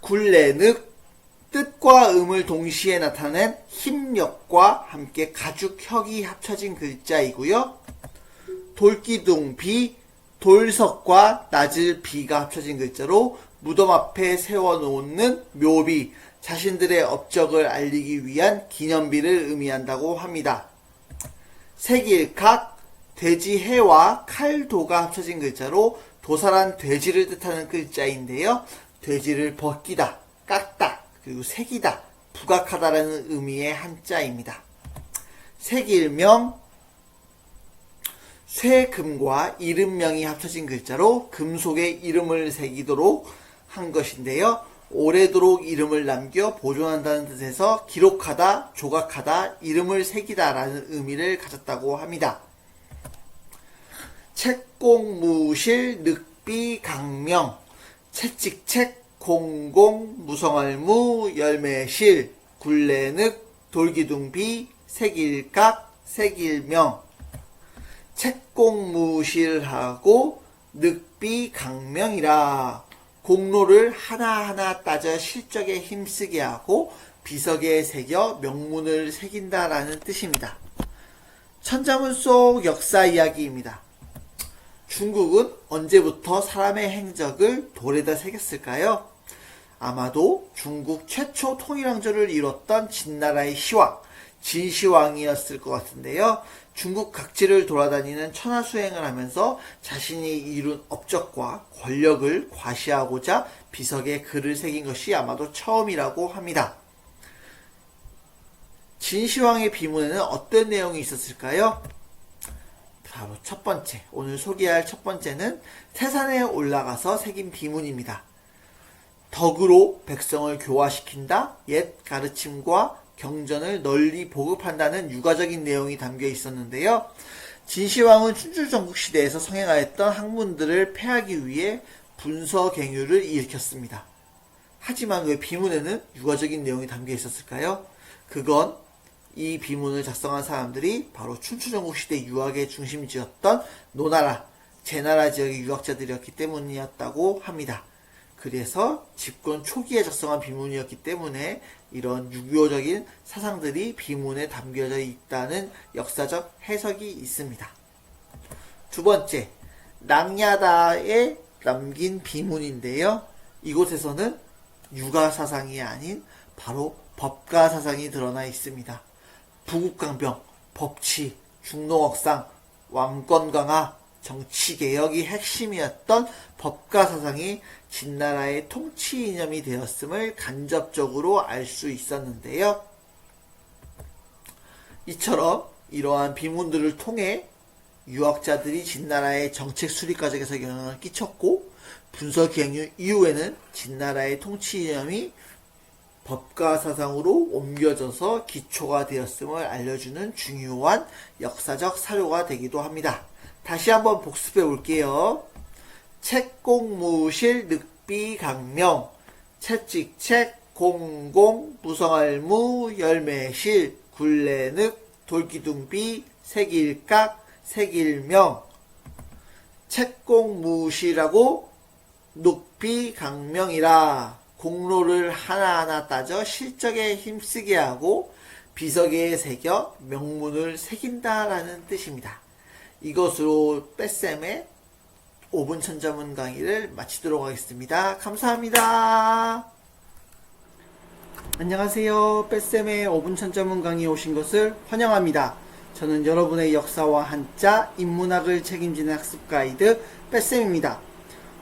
굴레늑, 뜻과 음을 동시에 나타낸 힘력과 함께 가죽혁이 합쳐진 글자이고요. 돌기둥 비, 돌석과 낮을 비가 합쳐진 글자로 무덤 앞에 세워놓는 묘비, 자신들의 업적을 알리기 위한 기념비를 의미한다고 합니다. 색일각, 돼지 해와 칼도가 합쳐진 글자로 도살한 돼지를 뜻하는 글자인데요. 돼지를 벗기다, 깎다, 그리고 색이다, 부각하다라는 의미의 한자입니다. 색일명, 쇠금과 이름명이 합쳐진 글자로 금속에 이름을 새기도록 한 것인데요. 오래도록 이름을 남겨 보존한다는 뜻에서 기록하다, 조각하다, 이름을 새기다 라는 의미를 가졌다고 합니다. 책공무실 늑비강명, 채찍책, 공공, 무성할무, 열매실, 굴레늑, 돌기둥비, 색일각, 색일명, 책공무실하고 늑비강명이라 공로를 하나하나 따져 실적에 힘쓰게 하고 비석에 새겨 명문을 새긴다라는 뜻입니다. 천자문 속 역사 이야기입니다. 중국은 언제부터 사람의 행적을 돌에다 새겼을까요? 아마도 중국 최초 통일왕조를 이뤘던 진나라의 시왕, 진시황이었을 것 같은데요. 중국 각지를 돌아다니는 천하수행을 하면서 자신이 이룬 업적과 권력을 과시하고자 비석에 글을 새긴 것이 아마도 처음이라고 합니다. 진시황의 비문에는 어떤 내용이 있었을까요? 바로 첫 번째, 오늘 소개할 첫 번째는 태산에 올라가서 새긴 비문입니다. 덕으로 백성을 교화시킨다, 옛 가르침과 경전을 널리 보급한다는 유가적인 내용이 담겨 있었는데요. 진시황은 춘추전국 시대에서 성행하였던 학문들을 폐하기 위해 분서갱유를 일으켰습니다. 하지만 왜 비문에는 유가적인 내용이 담겨 있었을까요? 그건 이 비문을 작성한 사람들이 바로 춘추전국 시대 유학의 중심지였던 노나라, 제나라 지역의 유학자들이었기 때문이었다고 합니다. 그래서 집권 초기에 작성한 비문이었기 때문에 이런 유교적인 사상들이 비문에 담겨져 있다는 역사적 해석이 있습니다. 두 번째, 낭야다에 남긴 비문인데요. 이곳에서는 유가 사상이 아닌 바로 법가 사상이 드러나 있습니다. 부국강병, 법치, 중농억상, 왕권강화, 정치개혁이 핵심이었던 법가 사상이 진나라의 통치 이념이 되었음을 간접적으로 알 수 있었는데요. 이처럼 이러한 비문들을 통해 유학자들이 진나라의 정책 수립 과정에서 영향을 끼쳤고, 분서기행유 이후에는 진나라의 통치 이념이 법가 사상으로 옮겨져서 기초가 되었음을 알려주는 중요한 역사적 사료가 되기도 합니다. 다시 한번 복습해 볼게요. 책공무실 늑비강명, 채찍책 공공 무성알무 열매실 굴레늑 돌기둥비 색일각 색일명. 책공무시라고 늑비강명이라 공로를 하나하나 따져 실적에 힘쓰게 하고 비석에 새겨 명문을 새긴다라는 뜻입니다. 이것으로 뺏쌤의 5분 천자문 강의를 마치도록 하겠습니다. 감사합니다. 안녕하세요. 뺏쌤의 5분 천자문 강의에 오신 것을 환영합니다. 저는 여러분의 역사와 한자, 인문학을 책임지는 학습 가이드 뺏쌤입니다.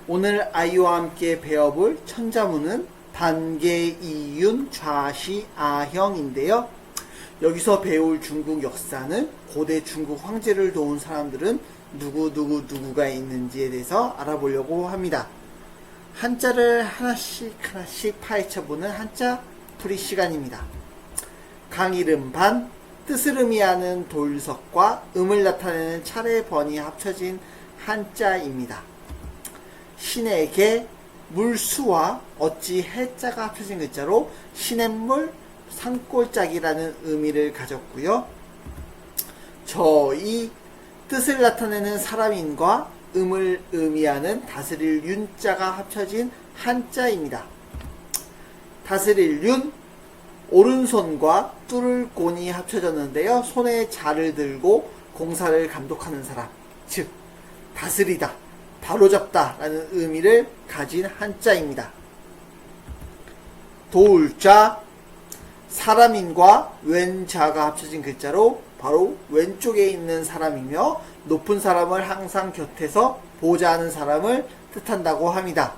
오늘 아이와 함께 배워볼 천자문은 반계이윤 좌시아형인데요. 여기서 배울 중국 역사는 고대 중국 황제를 도운 사람들은 누구가 있는지에 대해서 알아보려고 합니다. 한자를 하나씩 파헤쳐보는 한자 풀이 시간입니다. 강이름 반, 뜻을 의미하는 돌석과 음을 나타내는 차례 번이 합쳐진 한자입니다. 신의 개, 물수와 어찌 해자가 합쳐진 글자로 시냇물, 산골짜기라는 의미를 가졌고요. 저이, 뜻을 나타내는 사람인과 음을 의미하는 다스릴 윤자가 합쳐진 한자입니다. 다스릴 윤, 오른손과 뚫을 곤이 합쳐졌는데요. 손에 자를 들고 공사를 감독하는 사람, 즉 다스리다, 바로잡다 라는 의미를 가진 한자입니다. 도울자, 사람인과 왼자가 합쳐진 글자로 바로 왼쪽에 있는 사람이며 높은 사람을 항상 곁에서 보좌하는 사람을 뜻한다고 합니다.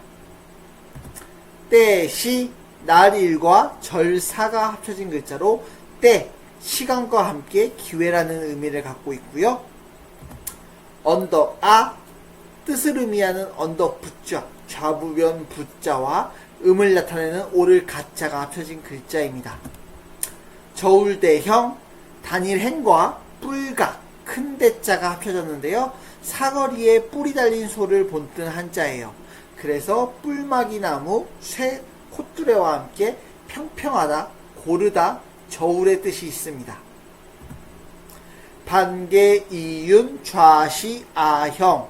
때시, 날일과 절사가 합쳐진 글자로 때, 시간과 함께 기회라는 의미를 갖고 있고요. 언덕아, 뜻을 의미하는 언덕 붙자, 좌부변 붙자와 음을 나타내는 오를 가자가 합쳐진 글자입니다. 저울대형, 단일행과 뿔각, 큰 대자가 합쳐졌는데요. 사거리에 뿔이 달린 소를 본뜬 한자예요. 그래서 뿔막이 나무, 쇠, 콧뚜레와 함께 평평하다, 고르다, 저울의 뜻이 있습니다. 반계, 이윤, 좌시, 아형,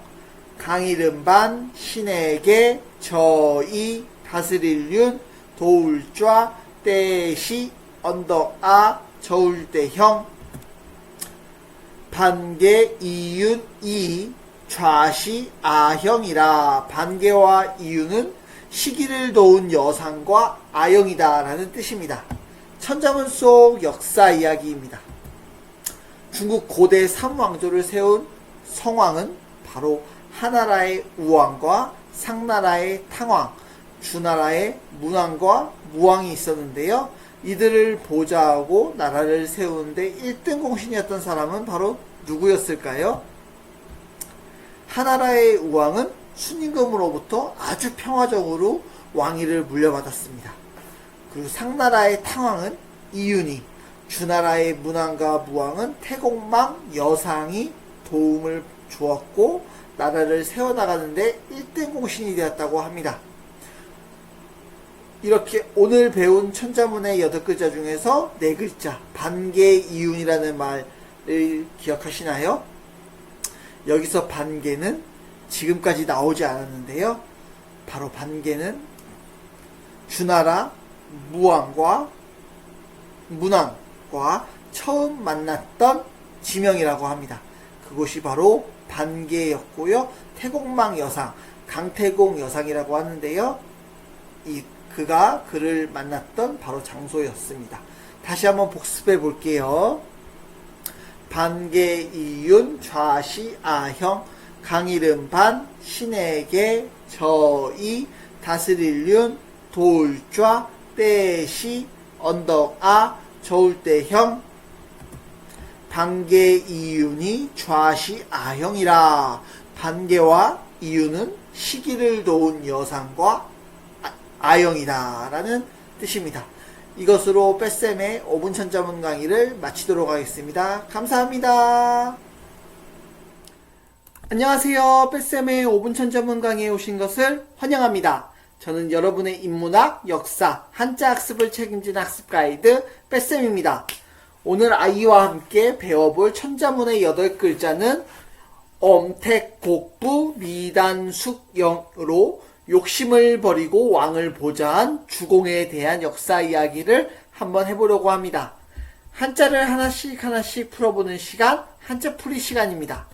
강이름 반, 신에게, 저이, 다스릴 윤, 도울좌, 때시, 언덕아, 저울대형. 반계, 이윤, 이, 좌시 아형이라. 반개와 이유는 시기를 도운 여상과 아형이다 라는 뜻입니다. 천자문 속 역사 이야기입니다. 중국 고대 삼왕조를 세운 성왕은 바로 하나라의 우왕과 상나라의 탕왕, 주나라의 문왕과 무왕이 있었는데요. 이들을 보좌하고 나라를 세우는데 1등 공신이었던 사람은 바로 누구였을까요? 하나라의 우왕은 순임금으로부터 아주 평화적으로 왕위를 물려받았습니다. 그리고 상나라의 탕왕은 이윤희, 주나라의 문왕과 무왕은 태공망 여상이 도움을 주었고 나라를 세워나가는데 1등 공신이 되었다고 합니다. 이렇게 오늘 배운 천자문의 8글자 중에서 4글자 반개이윤이라는 말을 기억하시나요? 여기서 반개는 지금까지 나오지 않았는데요. 바로 반개는 주나라 무왕과 문왕과 처음 만났던 지명이라고 합니다. 그곳이 바로 반개였고요. 태공망 여상, 강태공 여상이라고 하는데요. 그가 그를 만났던 바로 장소였습니다. 다시 한번 복습해 볼게요. 반개이윤 좌시 아형 강이름 반 신에게 저이 다스릴륜 돌좌 때시 언덕아 저울대형 반개이윤이 좌시 아형이라. 반개와 이윤은 시기를 도운 여상과 아형이다 라는 뜻입니다. 이것으로 뺏쌤의 5분 천자문 강의를 마치도록 하겠습니다. 감사합니다. 안녕하세요. 뺏쌤의 5분 천자문 강의에 오신 것을 환영합니다. 저는 여러분의 인문학, 역사, 한자 학습을 책임진 학습 가이드 뺏쌤입니다. 오늘 아이와 함께 배워볼 천자문의 8글자는 엄택곡부 미단숙영으로 욕심을 버리고 왕을 보좌한 주공에 대한 역사 이야기를 한번 해보려고 합니다. 한자를 하나씩 풀어보는 시간, 한자풀이 시간입니다.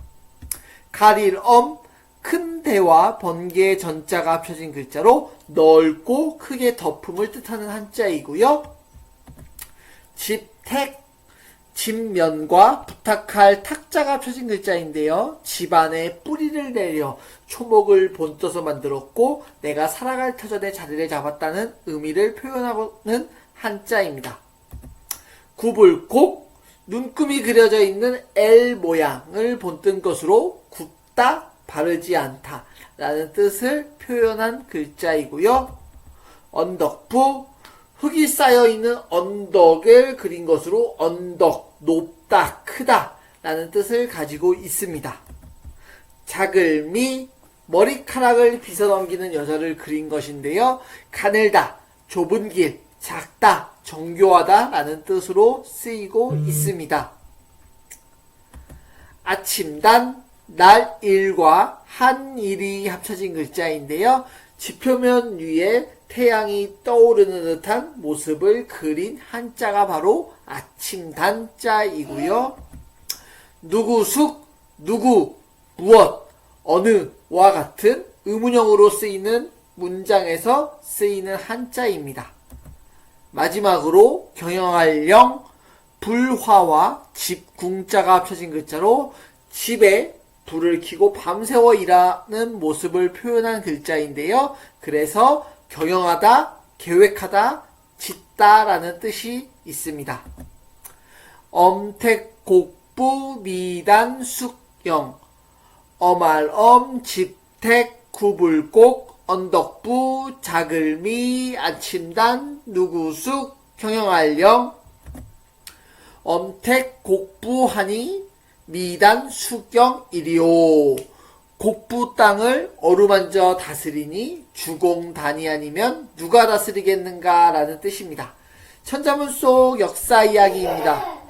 가릴엄, 큰 대와 번개 전자가 합쳐진 글자로 넓고 크게 덮음을 뜻하는 한자이고요. 집택, 집면과 부탁할 탁자가 합쳐진 글자인데요. 집안에 뿌리를 내려 초목을 본떠서 만들었고 내가 살아갈 터전에 자리를 잡았다는 의미를 표현하는 한자입니다. 굽을곡, 눈금이 그려져 있는 L 모양을 본뜬 것으로 굽다, 바르지 않다 라는 뜻을 표현한 글자이고요. 언덕부, 흙이 쌓여있는 언덕을 그린 것으로 언덕, 높다, 크다 라는 뜻을 가지고 있습니다. 자글미, 머리카락을 빗어넘기는 여자를 그린 것인데요. 가늘다, 좁은 길, 작다, 정교하다 라는 뜻으로 쓰이고 있습니다. 아침단, 날일과 한일이 합쳐진 글자인데요. 지표면 위에 태양이 떠오르는 듯한 모습을 그린 한자가 바로 아침단자이고요. 누구숙, 누구, 무엇, 어느와 같은 의문형으로 쓰이는 문장에서 쓰이는 한자입니다. 마지막으로 경영할령, 불화와 집궁자가 합쳐진 글자로 집에 불을 켜고 밤새워 일하는 모습을 표현한 글자인데요. 그래서 경영하다, 계획하다, 짓다 라는 뜻이 있습니다. 엄택곡부 미단숙영, 어말엄 집택 구불곡 언덕부 자글미 아침단 누구숙 경영할령. 엄택곡부하니 미단 수경 이리오. 곡부 땅을 어루만져 다스리니 주공단이 아니면 누가 다스리겠는가 라는 뜻입니다. 천자문 속 역사 이야기입니다.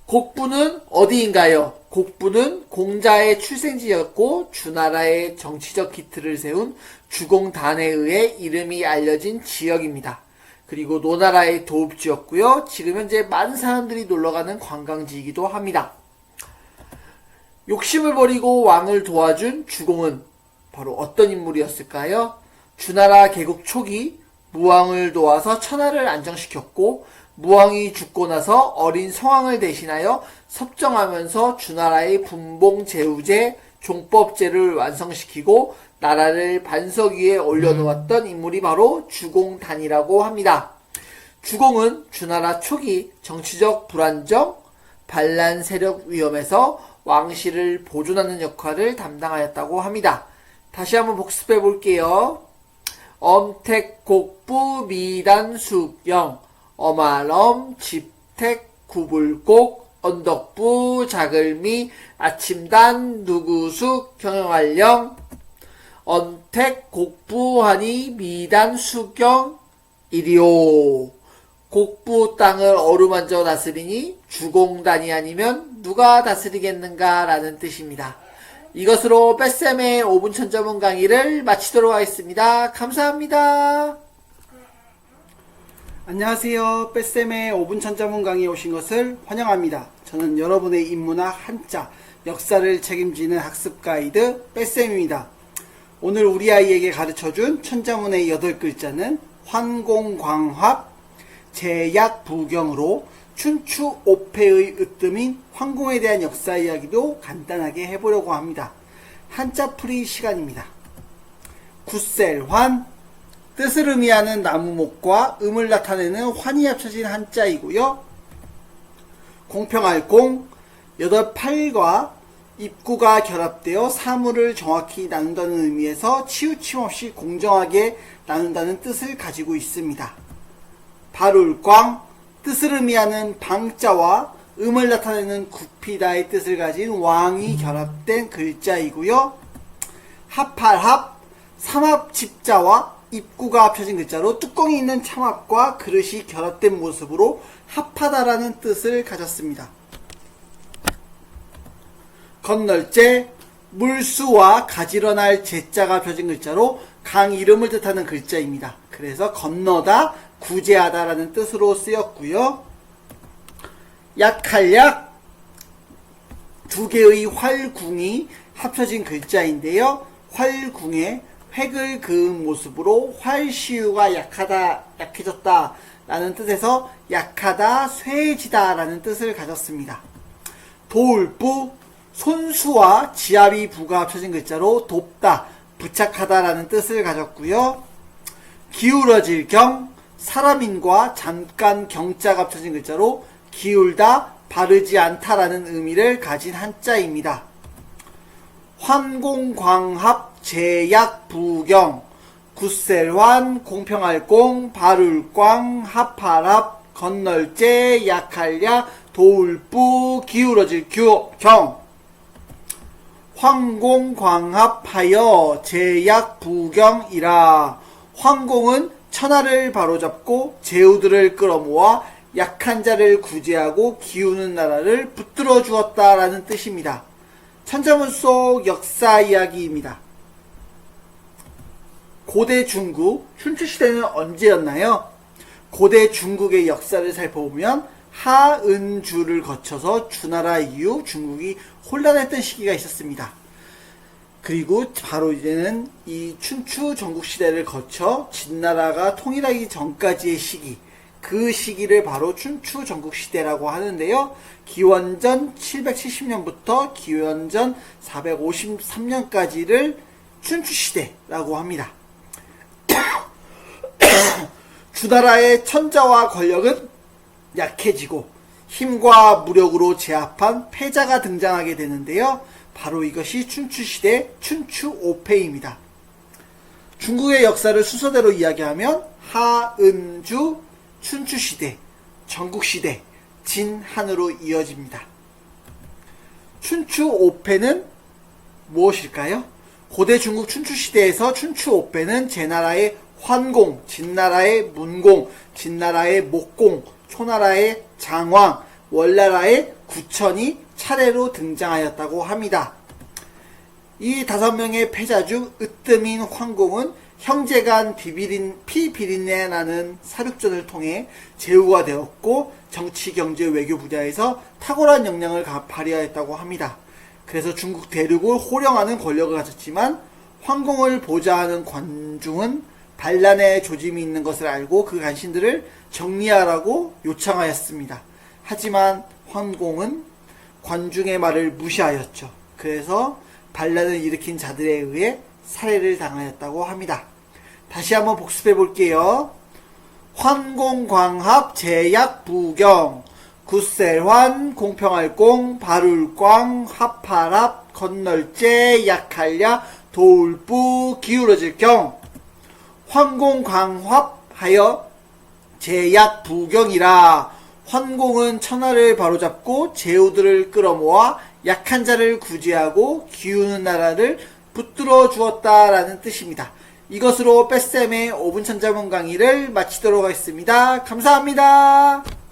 곡부는 어디인가요? 곡부는 공자의 출생지였고 주나라의 정치적 기틀을 세운 주공단에 의해 이름이 알려진 지역입니다. 그리고 노나라의 도읍지였고요. 지금 현재 많은 사람들이 놀러가는 관광지이기도 합니다. 욕심을 버리고 왕을 도와준 주공은 바로 어떤 인물이었을까요? 주나라 개국 초기 무왕을 도와서 천하를 안정시켰고, 무왕이 죽고 나서 어린 성왕을 대신하여 섭정하면서 주나라의 분봉제후제, 종법제를 완성시키고 나라를 반석 위에 올려놓았던 인물이 바로 주공단이라고 합니다. 주공은 주나라 초기 정치적 불안정, 반란 세력 위험에서 왕실을 보존하는 역할을 담당하였다고 합니다. 다시 한번 복습해 볼게요. 엄택곡부 미단숙영, 어말엄 집택구불곡, 언덕부 자글미 아침단 누구숙 경영활령. 언택곡부하니 미단수경 이리오. 곡부 땅을 어루만져 다스리니 주공단이 아니면 누가 다스리겠는가 라는 뜻입니다. 이것으로 뺏쌤의 5분 천자문 강의를 마치도록 하겠습니다. 감사합니다. 안녕하세요. 뺏쌤의 5분 천자문 강의에 오신 것을 환영합니다. 저는 여러분의 인문학, 한자, 역사를 책임지는 학습 가이드 뺏쌤입니다. 오늘 우리 아이에게 가르쳐준 천자문의 8글자는 환공광합, 제약부경으로 춘추 오패의 으뜸인 황공에 대한 역사 이야기도 간단하게 해보려고 합니다. 한자풀이 시간입니다. 굿셀환, 뜻을 의미하는 나무목과 음을 나타내는 환이 합쳐진 한자이고요. 공평할공, 8팔과 입구가 결합되어 사물을 정확히 나눈다는 의미에서 치우침 없이 공정하게 나눈다는 뜻을 가지고 있습니다. 발울광, 뜻을 의미하는 방자와 음을 나타내는 구피다의 뜻을 가진 왕이 결합된 글자이고요. 합팔합, 삼합집자와 입구가 합쳐진 글자로 뚜껑이 있는 참합과 그릇이 결합된 모습으로 합하다라는 뜻을 가졌습니다. 건널제, 물수와 가지런할 제자가 합쳐진 글자로 강 이름을 뜻하는 글자입니다. 그래서 건너다, 구제하다라는 뜻으로 쓰였고요. 약할약, 두 개의 활궁이 합쳐진 글자인데요. 활궁에 획을 그은 모습으로 활시유가 약하다, 약해졌다 라는 뜻에서 약하다, 쇠해지다 라는 뜻을 가졌습니다. 도울부, 손수와 지압이 부가 합쳐진 글자로 돕다, 부착하다 라는 뜻을 가졌고요. 기울어질 경, 사람인과 잠깐 경자가 합쳐진 글자로 기울다, 바르지 않다 라는 의미를 가진 한자입니다. 환공광합, 제약부경, 굿셀환, 공평할공, 발울광, 합할합, 건널제, 약할야, 도울부, 기울어질 경. 황공광합하여 제약부경이라. 황공은 천하를 바로잡고 제후들을 끌어모아 약한 자를 구제하고 기우는 나라를 붙들어 주었다라는 뜻입니다. 천자문 속 역사 이야기입니다. 고대 중국, 춘추시대는 언제였나요? 고대 중국의 역사를 살펴보면 하은주를 거쳐서 주나라 이후 중국이 혼란했던 시기가 있었습니다. 그리고 바로 이제는 이 춘추 전국시대를 거쳐 진나라가 통일하기 전까지의 시기, 그 시기를 바로 춘추 전국시대라고 하는데요. 기원전 770년부터 기원전 453년까지를 춘추시대라고 합니다. 주나라의 천자와 권력은 약해지고 힘과 무력으로 제압한 패자가 등장하게 되는데요. 바로 이것이 춘추시대 춘추오패입니다. 중국의 역사를 순서대로 이야기하면 하은주, 춘추시대, 전국시대, 진한으로 이어집니다. 춘추오패는 무엇일까요? 고대 중국 춘추시대에서 춘추오패는 제나라의 환공, 진나라의 문공, 진나라의 목공, 초나라의 장왕, 월나라의 구천이 차례로 등장하였다고 합니다. 이 5명의 패자 중 으뜸인 황공은 형제간 피비린내 나는 사륙전을 통해 제후가 되었고 정치, 경제, 외교 분야에서 탁월한 역량을 발휘하였다고 합니다. 그래서 중국 대륙을 호령하는 권력을 가졌지만 황공을 보좌하는 관중은 반란의 조짐이 있는 것을 알고 그 간신들을 정리하라고 요청하였습니다. 하지만 황공은 관중의 말을 무시하였죠. 그래서 반란을 일으킨 자들에 의해 살해를 당하였다고 합니다. 다시 한번 복습해 볼게요. 환공광합 제약부경 굿셀환 공평할공 바룰광 합하랍 건널제 약할야 도울부 기울어질 경 환공광합하여 제약부경이라. 환공은 천하를 바로잡고 제후들을 끌어모아 약한 자를 구제하고 기우는 나라를 붙들어 주었다라는 뜻입니다. 이것으로 뺏쌤의 5분 천자문 강의를 마치도록 하겠습니다. 감사합니다.